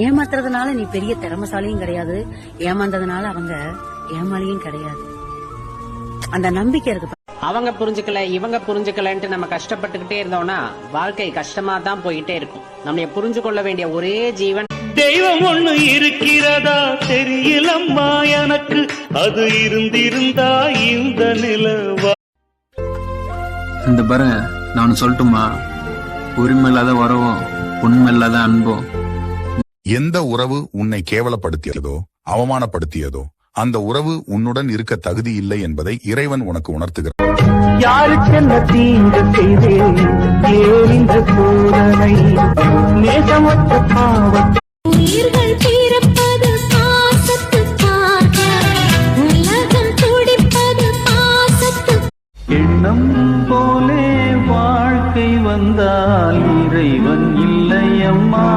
ஏமாத்துறதுனால நீ பெரிய திறமசாலியும் கிடையாது, ஏமாந்ததுனால அவங்க ஏமாளியும் கிடையாது. அந்த நம்பிக்கை இருக்கு. அவங்க புரிஞ்சுக்கல இவங்க புரிஞ்சுக்கலன்ட்டு நம்ம கஷ்டப்பட்டுக்கிட்டே இருந்தோம்னா வாழ்க்கை கஷ்டமா தான் போயிட்டே இருக்கும். நம்ம புரிஞ்சு கொள்ள வேண்டிய ஒரே ஜீவன் தெய்வம் ஒண்ணு இருக்கிறதா தெரியலம்மா எனக்கு, அது இருந்திருந்தா இந்த நிலவா. இந்த பாருங்க, நான் சொல்லட்டுமா, உரிமை இல்லாத உறவும் உண்மை இல்லாத அன்பும். எந்த உறவு உன்னை கேவலப்படுத்தியதோ அவமானப்படுத்தியதோ அந்த உறவு உன்னுடன் இருக்க தகுதி இல்லை என்பதை இறைவன் உனக்கு உணர்த்துகிறார். யாருக்கென்ன தீங்கு செய்தேன் ஏறின்ற சோதனை நேசமற்ற பாவம். உயிர்கள் பிறப்பது பாசத்துக்காக, உலகம் துடிப்பது பாசத்து. எண்ணம் போலே வாழ்க்கை வந்தால் இறைவன் இல்லையம்மா.